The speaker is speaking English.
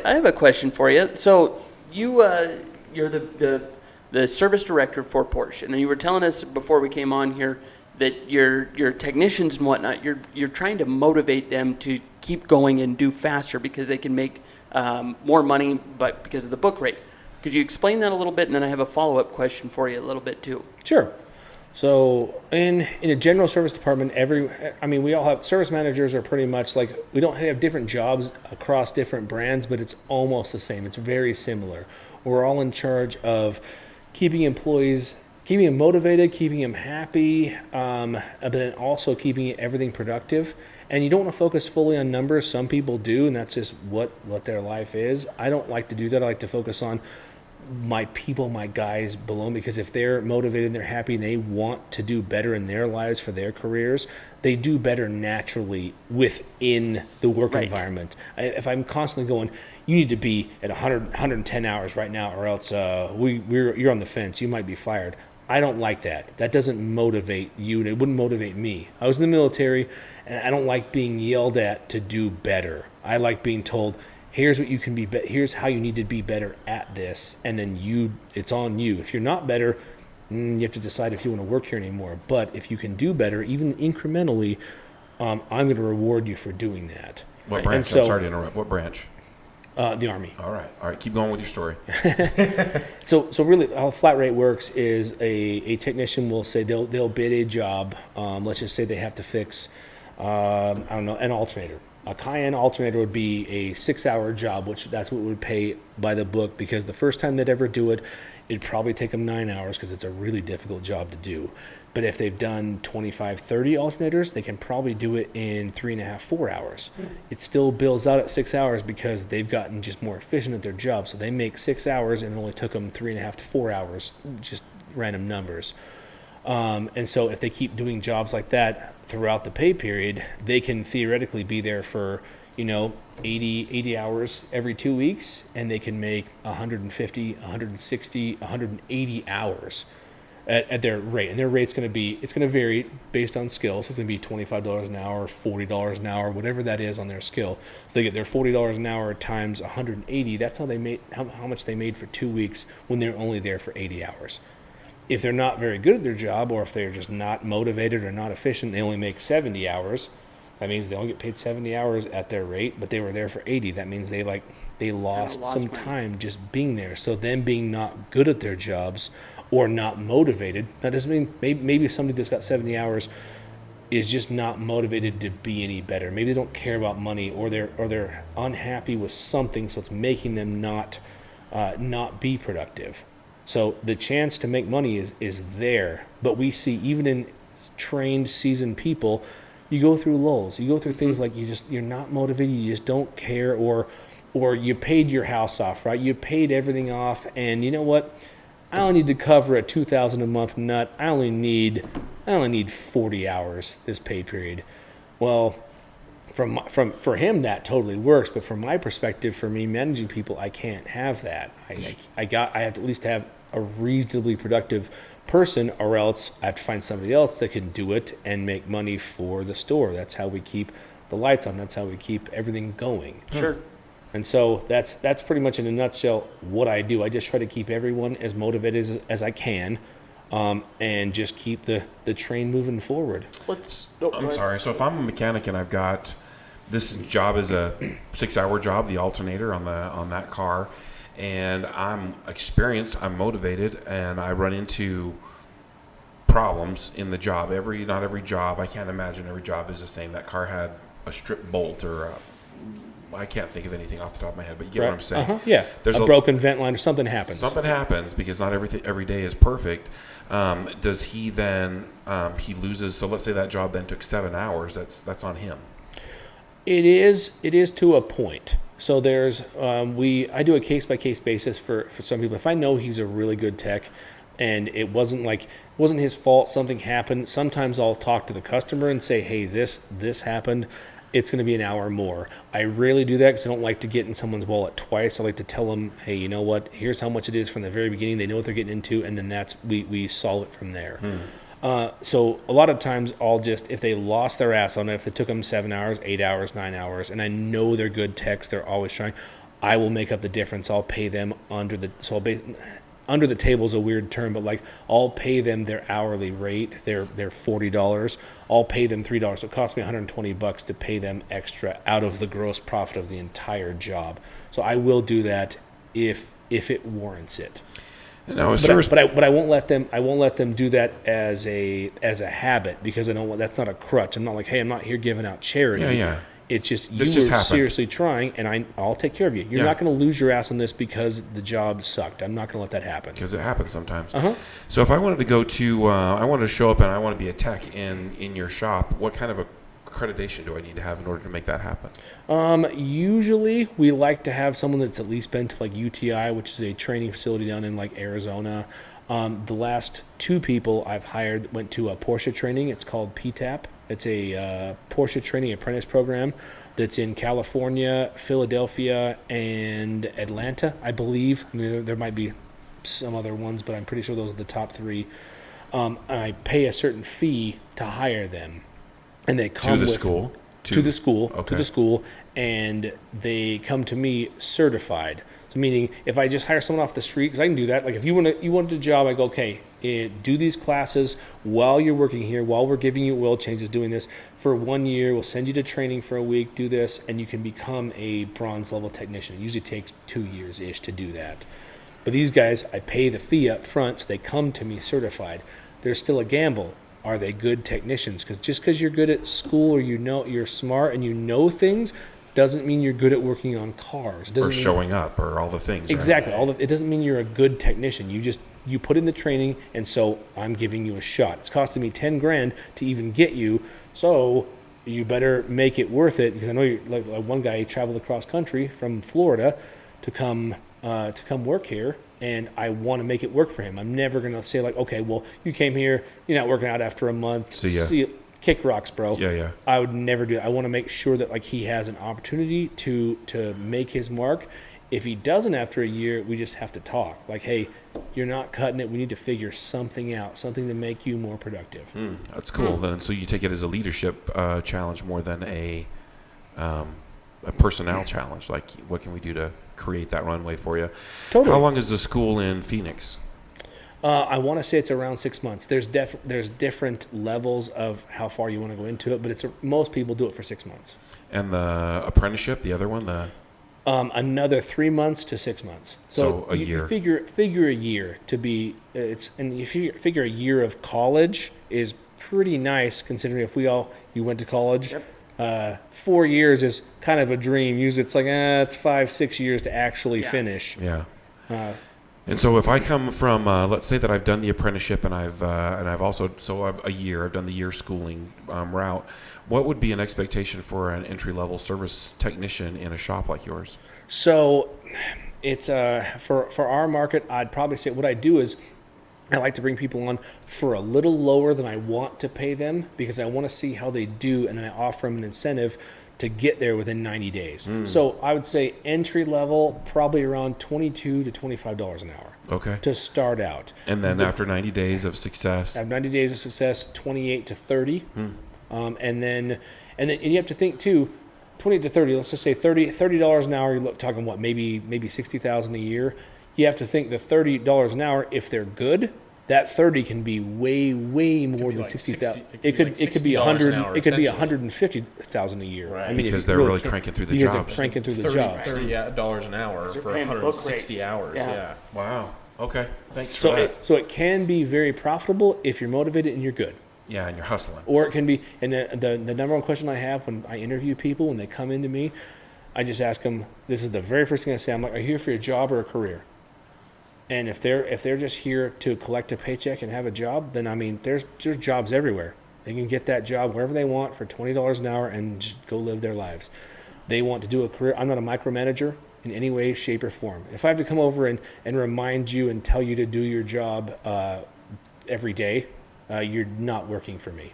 have a question for you. So you're the service director for Porsche, and you were telling us before we came on here that your technicians and whatnot, you're trying to motivate them to keep going and do faster because they can make more money, but because of the book rate. Could you explain that a little bit, and then I have a follow-up question for you a little bit too. Sure. So in a general service department, we all have service managers are pretty much like, we don't have different jobs across different brands, but it's almost the same. It's very similar. We're all in charge of keeping employees, keeping them motivated, keeping them happy, but then also keeping everything productive. And you don't want to focus fully on numbers. Some people do, and that's just what their life is. I don't like to do that. I like to focus on my people, my guys below me, because if they're motivated and they're happy and they want to do better in their lives for their careers, they do better naturally within the work environment. If I'm constantly going, you need to be at 110 hours right now, or else you're on the fence, you might be fired. I don't like that. That doesn't motivate you, and it wouldn't motivate me. I was in the military, and I don't like being yelled at to do better. I like being told, here's what you can be, here's how you need to be better at this, and then it's on you. If you're not better, you have to decide if you want to work here anymore. But if you can do better, even incrementally, I'm going to reward you for doing that. What branch? I'm sorry to interrupt. What branch? The Army. All right. Keep going with your story. So really, how flat rate works is a technician will say they'll bid a job. Let's just say they have to fix, an alternator. A Cayenne alternator would be a 6-hour job, which that's what would pay by the book, because the first time they'd ever do it, it'd probably take them 9 hours because it's a really difficult job to do. But if they've done 25, 30 alternators, they can probably do it in 3.5, 4 hours. It still bills out at 6 hours because they've gotten just more efficient at their job. So they make 6 hours and it only took them 3.5 to 4 hours, just random numbers. And so if they keep doing jobs like that throughout the pay period, they can theoretically be there for, 80 hours every 2 weeks, and they can make 150, 160, 180 hours at their rate. And their rate's going to vary based on skill. So it's going to be $25 an hour, $40 an hour, whatever that is on their skill. So they get their $40 an hour times 180. That's how they made how much they made for 2 weeks when they're only there for 80 hours. If they're not very good at their job, or if they're just not motivated or not efficient, they only make 70 hours. That means they only get paid 70 hours at their rate, but they were there for 80. That means they lost some time just being there. So them being not good at their jobs or not motivated, that doesn't mean maybe somebody that's got 70 hours is just not motivated to be any better. Maybe they don't care about money, or they're unhappy with something, so it's making them not be productive. So the chance to make money is there, but we see even in trained, seasoned people, you go through lulls. You go through things like you're not motivated, you just don't care, or you paid your house off, right? You paid everything off, and you know what? I only need to cover a $2,000 a month nut. I only need 40 hours this pay period. Well, for him that totally works, but from my perspective, for me managing people, I can't have that. I have to at least have a reasonably productive person, or else I have to find somebody else that can do it and make money for the store. That's how we keep the lights on. That's how we keep everything going. Sure. And so that's pretty much in a nutshell what I do. I just try to keep everyone as motivated as I can, and just keep the train moving forward. I'm sorry. So if I'm a mechanic and I've got this job is a 6-hour job, the alternator on that car, and I'm experienced, I'm motivated, and I run into problems in the job. Not every job, I can't imagine every job is the same. That car had a strip bolt, or I can't think of anything off the top of my head, but you get what I'm saying. Yeah, there's a broken vent line or something happens. Something happens because not every day is perfect. Does he then he loses? So let's say that job then took 7 hours. That's on him. It is to a point. So there's I do a case by case basis for some people. If I know he's a really good tech, and it wasn't his fault, something happened, sometimes I'll talk to the customer and say, hey, this happened. It's going to be an hour more. I rarely do that because I don't like to get in someone's wallet twice. I like to tell them, hey, you know what? Here's how much it is from the very beginning. They know what they're getting into, and then we solve it from there. So a lot of times I'll just, if they lost their ass on it, if it took them 7 hours, 8 hours, 9 hours, and I know they're good techs, they're always trying, I will make up the difference. I'll pay them under the under the table is a weird term, but like I'll pay them their hourly rate. They're $40. I'll pay them $3. So it costs me $120 to pay them extra out of the gross profit of the entire job. So I will do that if it warrants it. No, But I won't let them do that as a habit, because I don't want, that's not a crutch. I'm not like, hey, I'm not here giving out charity. Yeah. It's just This you just were happened. seriously trying, and I'll take care of you. You're Yeah. not going to lose your ass on this because the job sucked. I'm not going to let that happen. Because it happens sometimes. Uh-huh. So if I wanted to go to, I wanted to show up and I want to be a tech in your shop, what kind of accreditation do I need to have in order to make that happen? Usually we like to have someone that's at least been to like UTI, which is a training facility down in like Arizona. The last 2 people I've hired went to a Porsche training. It's called PTAP. It's a Porsche training apprentice program that's in California, Philadelphia, and Atlanta, I believe. I mean, there might be some other ones, but I'm pretty sure those are the top 3. And I pay a certain fee to hire them, and they come To the with, school? to the school, Okay. to the school, and they come to me certified. So meaning, if I just hire someone off the street, because I can do that. Like if you wanted a job, I go, okay, do these classes while you're working here, while we're giving you oil changes, doing this for 1 year. We'll send you to training for a week, do this, and you can become a bronze level technician. It usually takes 2 years-ish to do that. But these guys, I pay the fee up front, so they come to me certified. There's still a gamble. Are they good technicians? Because just because you're good at school, or you know you're smart and you know things, doesn't mean you're good at working on cars. Or showing up, or all the things. Exactly. Right? It doesn't mean you're a good technician. You put in the training, and so I'm giving you a shot. It's costing me $10,000 to even get you, so you better make it worth it. Because I know you're like one guy, he traveled across country from Florida to come work here, and I want to make it work for him. I'm never gonna say like, okay, well, you came here, you're not working out after a month. See ya. Kick rocks, bro. Yeah. I would never do that. I want to make sure that like he has an opportunity to make his mark. If he doesn't after a year, we just have to talk. Like, hey, you're not cutting it. We need to figure something out, something to make you more productive. That's cool. Then, so you take it as a leadership challenge more than a personnel challenge. Like, what can we do to create that runway for you? Totally. How long is the school in Phoenix? I want to say it's around 6 months. There's different levels of how far you want to go into it, but most people do it for 6 months. And the apprenticeship, the other one, Another 3 months to 6 months. So a year. You figure a year to be and if you figure a year of college is pretty nice, considering if you went to college. Yep. 4 years is kind of a dream. Usually it's like it's 5-6 years to actually finish. Yeah. And so if I come from, let's say that I've done the apprenticeship and I've also I've done the year schooling route. What would be an expectation for an entry-level service technician in a shop like yours? So it's for our market, I'd probably say what I do is I like to bring people on for a little lower than I want to pay them, because I want to see how they do, and then I offer them an incentive to get there within 90 days. So I would say entry level, probably around $22 to $25 an hour. Okay. To start out. And then after 90 days of success? After 90 days of success, 28 to 30. And then you have to think too, 28 to 30, let's just say $30 an hour, you're talking what, maybe $60,000 a year. You have to think the $30 an hour, if they're good, that 30 can be way more than like 60,000. 60 It could be $100 an hour, it could be essentially. $150,000 a year. Right. I mean, Because if they're you really cranking through the because jobs. they're cranking through the 30, jobs. $30 an hour They're for paying book rate. 160 hours. Yeah. Wow. Okay. Thanks for So that. it can be very profitable if you're motivated and you're good. Yeah, and you're hustling. Or it can be, and the number one question I have when I interview people, when they come into me, I just ask them, this is the very first thing I say, I'm like, are you here for a job or a career? And if they're just here to collect a paycheck and have a job, then I mean, there's jobs everywhere. They can get that job wherever they want for $20 an hour and just go live their lives. They want to do a career. I'm not a micromanager in any way, shape, or form. If I have to come over and remind you and tell you to do your job every day, you're not working for me.